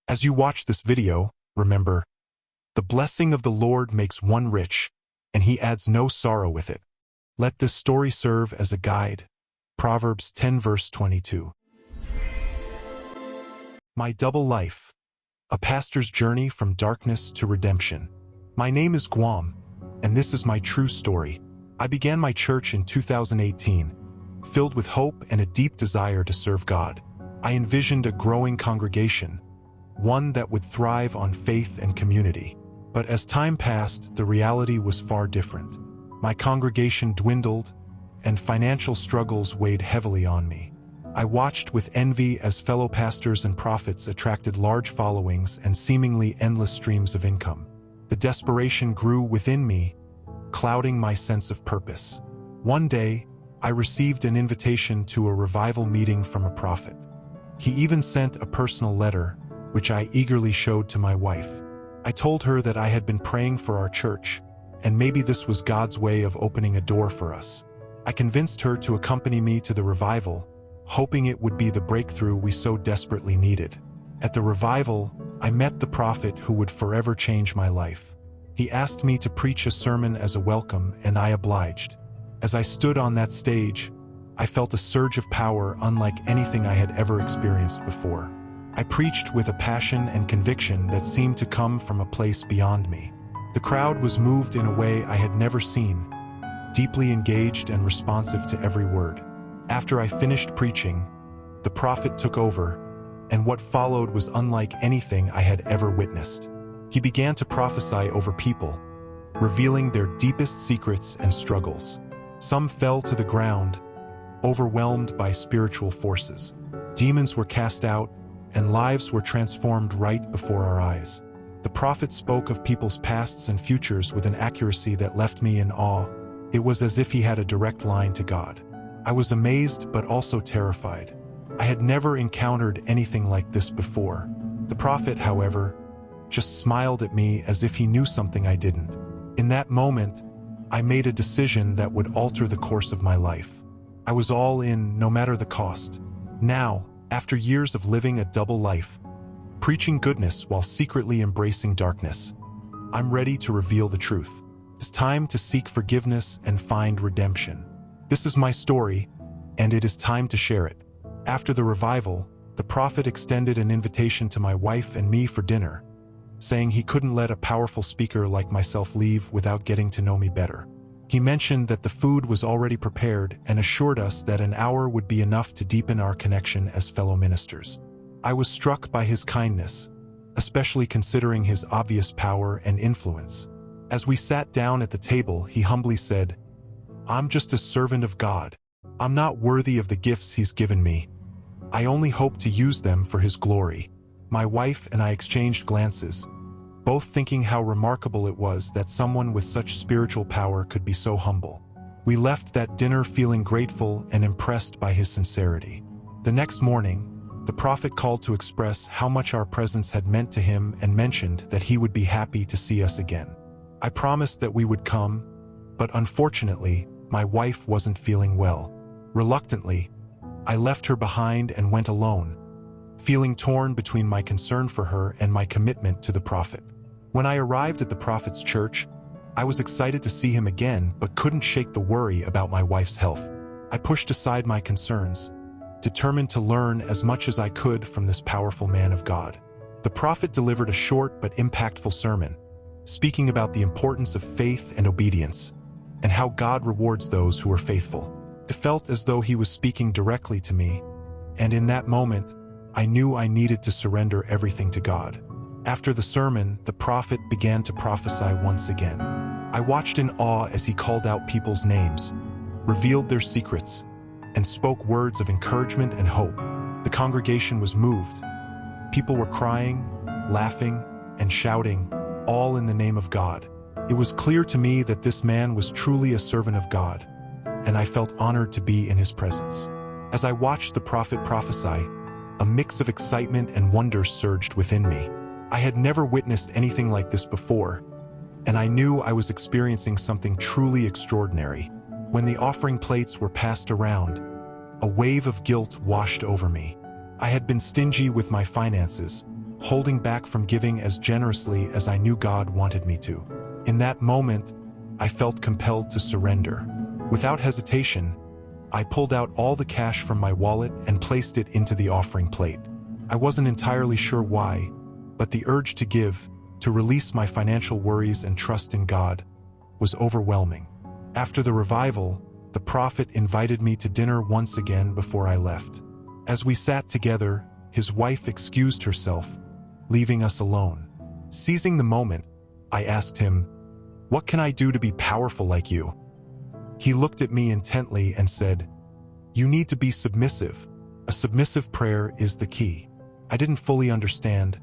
As you watch this video, remember, the blessing of the Lord makes one rich, and he adds no sorrow with it. Let this story serve as a guide. Proverbs 10 verse 22. My double life. A pastor's journey from darkness to redemption. My name is Guam, and this is my true story. I began my church in 2018, filled with hope and a deep desire to serve God. I envisioned a growing congregation, one that would thrive on faith and community. But as time passed, the reality was far different. My congregation dwindled, and financial struggles weighed heavily on me. I watched with envy as fellow pastors and prophets attracted large followings and seemingly endless streams of income. The desperation grew within me, clouding my sense of purpose. One day, I received an invitation to a revival meeting from a prophet. He even sent a personal letter, which I eagerly showed to my wife. I told her that I had been praying for our church, and maybe this was God's way of opening a door for us. I convinced her to accompany me to the revival, hoping it would be the breakthrough we so desperately needed. At the revival, I met the prophet who would forever change my life. He asked me to preach a sermon as a welcome, and I obliged. As I stood on that stage, I felt a surge of power unlike anything I had ever experienced before. I preached with a passion and conviction that seemed to come from a place beyond me. The crowd was moved in a way I had never seen, deeply engaged and responsive to every word. After I finished preaching, the prophet took over, and what followed was unlike anything I had ever witnessed. He began to prophesy over people, revealing their deepest secrets and struggles. Some fell to the ground, overwhelmed by spiritual forces. Demons were cast out, and lives were transformed right before our eyes. The prophet spoke of people's pasts and futures with an accuracy that left me in awe. It was as if he had a direct line to God. I was amazed but also terrified. I had never encountered anything like this before. The prophet, however, just smiled at me as if he knew something I didn't. In that moment, I made a decision that would alter the course of my life. I was all in, no matter the cost. Now, after years of living a double life, preaching goodness while secretly embracing darkness, I'm ready to reveal the truth. It's time to seek forgiveness and find redemption. This is my story, and it is time to share it. After the revival, the prophet extended an invitation to my wife and me for dinner, saying he couldn't let a powerful speaker like myself leave without getting to know me better. He mentioned that the food was already prepared and assured us that an hour would be enough to deepen our connection as fellow ministers. I was struck by his kindness, especially considering his obvious power and influence. As we sat down at the table, he humbly said, "I'm just a servant of God. I'm not worthy of the gifts he's given me. I only hope to use them for his glory." My wife and I exchanged glances, both thinking how remarkable it was that someone with such spiritual power could be so humble. We left that dinner feeling grateful and impressed by his sincerity. The next morning, the prophet called to express how much our presence had meant to him and mentioned that he would be happy to see us again. I promised that we would come, but unfortunately, my wife wasn't feeling well. Reluctantly, I left her behind and went alone, feeling torn between my concern for her and my commitment to the prophet. When I arrived at the prophet's church, I was excited to see him again but couldn't shake the worry about my wife's health. I pushed aside my concerns, determined to learn as much as I could from this powerful man of God. The prophet delivered a short but impactful sermon, speaking about the importance of faith and obedience, and how God rewards those who are faithful. It felt as though he was speaking directly to me, and in that moment, I knew I needed to surrender everything to God. After the sermon, the prophet began to prophesy once again. I watched in awe as he called out people's names, revealed their secrets, and spoke words of encouragement and hope. The congregation was moved. People were crying, laughing, and shouting, all in the name of God. It was clear to me that this man was truly a servant of God, and I felt honored to be in his presence. As I watched the prophet prophesy, a mix of excitement and wonder surged within me. I had never witnessed anything like this before, and I knew I was experiencing something truly extraordinary. When the offering plates were passed around, a wave of guilt washed over me. I had been stingy with my finances, holding back from giving as generously as I knew God wanted me to. In that moment, I felt compelled to surrender. Without hesitation, I pulled out all the cash from my wallet and placed it into the offering plate. I wasn't entirely sure why, but the urge to give, to release my financial worries and trust in God, was overwhelming. After the revival, the prophet invited me to dinner once again before I left. As we sat together, his wife excused herself, leaving us alone. Seizing the moment, I asked him, "What can I do to be powerful like you?" He looked at me intently and said, "You need to be submissive. A submissive prayer is the key." I didn't fully understand,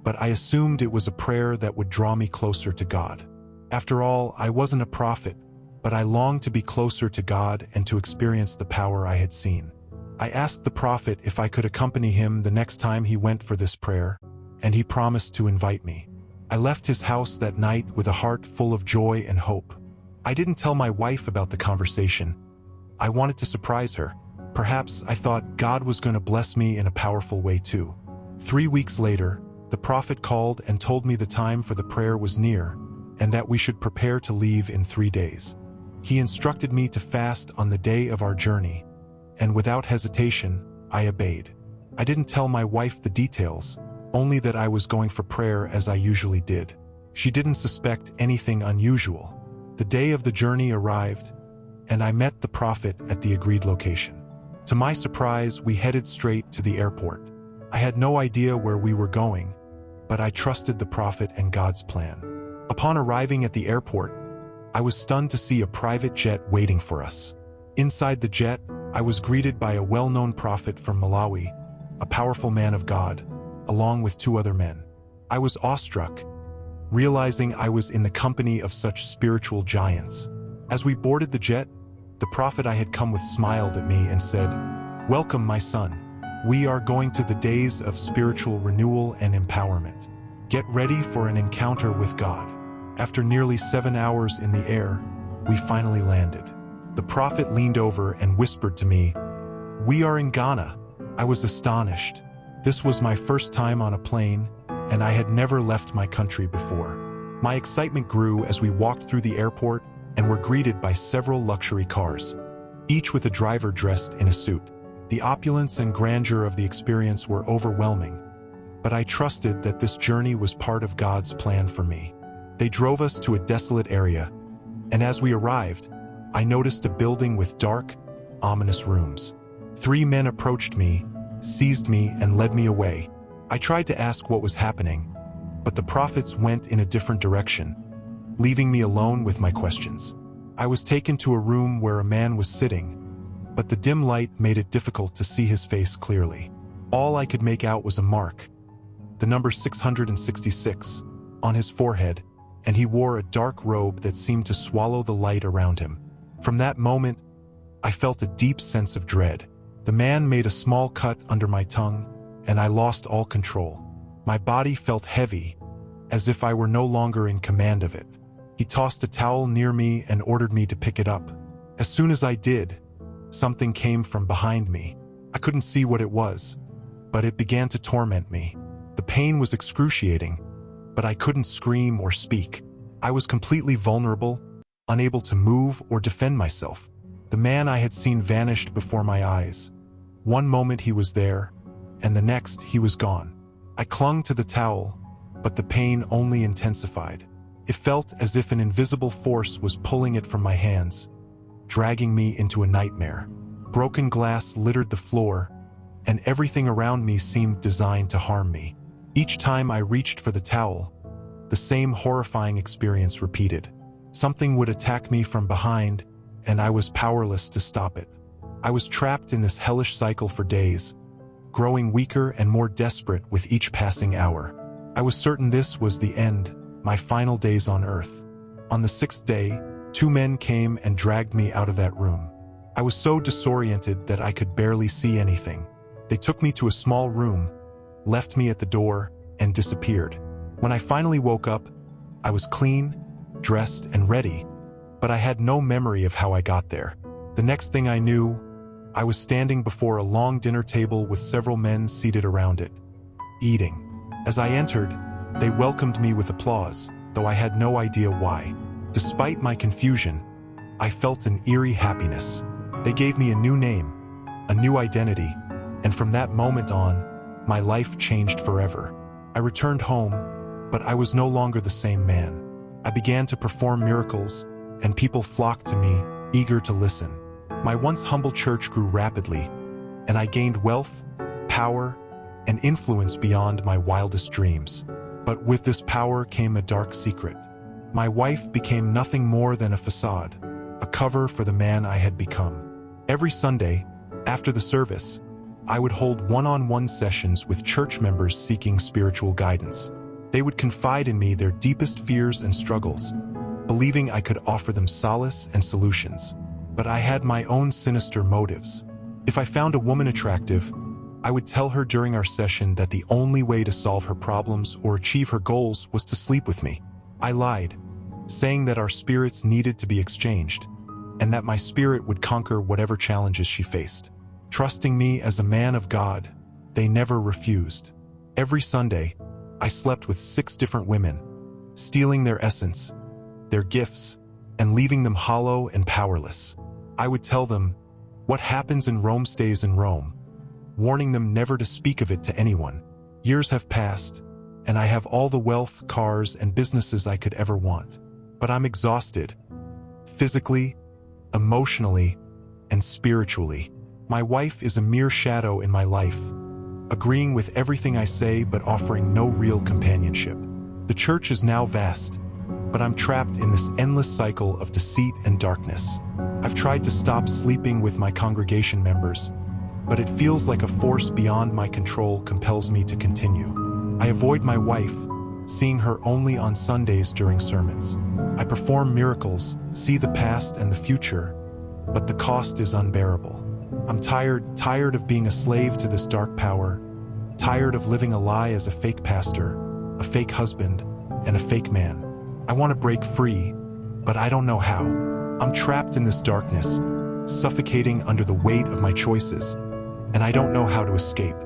but I assumed it was a prayer that would draw me closer to God. After all, I wasn't a prophet, but I longed to be closer to God and to experience the power I had seen. I asked the prophet if I could accompany him the next time he went for this prayer, and he promised to invite me. I left his house that night with a heart full of joy and hope. I didn't tell my wife about the conversation. I wanted to surprise her. Perhaps I thought God was going to bless me in a powerful way too. 3 weeks later, the prophet called and told me the time for the prayer was near, and that we should prepare to leave in 3 days. He instructed me to fast on the day of our journey, and without hesitation, I obeyed. I didn't tell my wife the details, only that I was going for prayer as I usually did. She didn't suspect anything unusual. The day of the journey arrived, and I met the prophet at the agreed location. To my surprise, we headed straight to the airport. I had no idea where we were going, but I trusted the prophet and God's plan. Upon arriving at the airport, I was stunned to see a private jet waiting for us. Inside the jet, I was greeted by a well-known prophet from Malawi, a powerful man of God, along with 2 other men. I was awestruck, realizing I was in the company of such spiritual giants. As we boarded the jet, the prophet I had come with smiled at me and said, "Welcome, my son. We are going to the days of spiritual renewal and empowerment. Get ready for an encounter with God." After nearly 7 hours in the air, we finally landed. The prophet leaned over and whispered to me, "We are in Ghana." I was astonished. This was my first time on a plane, and I had never left my country before. My excitement grew as we walked through the airport and were greeted by several luxury cars, each with a driver dressed in a suit. The opulence and grandeur of the experience were overwhelming, but I trusted that this journey was part of God's plan for me. They drove us to a desolate area, and as we arrived, I noticed a building with dark, ominous rooms. 3 men approached me, seized me, and led me away. I tried to ask what was happening, but the prophets went in a different direction, leaving me alone with my questions. I was taken to a room where a man was sitting, but the dim light made it difficult to see his face clearly. All I could make out was a mark, the number 666, on his forehead, and he wore a dark robe that seemed to swallow the light around him. From that moment, I felt a deep sense of dread. The man made a small cut under my tongue, and I lost all control. My body felt heavy, as if I were no longer in command of it. He tossed a towel near me and ordered me to pick it up. As soon as I did, something came from behind me. I couldn't see what it was, but it began to torment me. The pain was excruciating, but I couldn't scream or speak. I was completely vulnerable, unable to move or defend myself. The man I had seen vanished before my eyes. One moment he was there, and the next he was gone. I clung to the towel, but the pain only intensified. It felt as if an invisible force was pulling it from my hands, dragging me into a nightmare. Broken glass littered the floor, and everything around me seemed designed to harm me. Each time I reached for the towel, the same horrifying experience repeated. Something would attack me from behind, and I was powerless to stop it. I was trapped in this hellish cycle for days, growing weaker and more desperate with each passing hour. I was certain this was the end, my final days on earth. On the 6th day, 2 men came and dragged me out of that room. I was so disoriented that I could barely see anything. They took me to a small room, left me at the door, and disappeared. When I finally woke up, I was clean, dressed, and ready, but I had no memory of how I got there. The next thing I knew, I was standing before a long dinner table with several men seated around it, eating. As I entered, they welcomed me with applause, though I had no idea why. Despite my confusion, I felt an eerie happiness. They gave me a new name, a new identity, and from that moment on, my life changed forever. I returned home, but I was no longer the same man. I began to perform miracles, and people flocked to me, eager to listen. My once humble church grew rapidly, and I gained wealth, power, and influence beyond my wildest dreams. But with this power came a dark secret. My wife became nothing more than a facade, a cover for the man I had become. Every Sunday, after the service, I would hold one-on-one sessions with church members seeking spiritual guidance. They would confide in me their deepest fears and struggles, believing I could offer them solace and solutions. But I had my own sinister motives. If I found a woman attractive, I would tell her during our session that the only way to solve her problems or achieve her goals was to sleep with me. I lied, saying that our spirits needed to be exchanged, and that my spirit would conquer whatever challenges she faced. Trusting me as a man of God, they never refused. Every Sunday, I slept with 6 different women, stealing their essence, their gifts, and leaving them hollow and powerless. I would tell them, "What happens in Rome stays in Rome," warning them never to speak of it to anyone. Years have passed, and I have all the wealth, cars, and businesses I could ever want. But I'm exhausted, physically, emotionally, and spiritually. My wife is a mere shadow in my life, agreeing with everything I say but offering no real companionship. The church is now vast, but I'm trapped in this endless cycle of deceit and darkness. I've tried to stop sleeping with my congregation members, but it feels like a force beyond my control compels me to continue. I avoid my wife, seeing her only on Sundays during sermons. I perform miracles, see the past and the future, but the cost is unbearable. I'm tired of being a slave to this dark power, tired of living a lie as a fake pastor, a fake husband, and a fake man. I want to break free, but I don't know how. I'm trapped in this darkness, suffocating under the weight of my choices, and I don't know how to escape.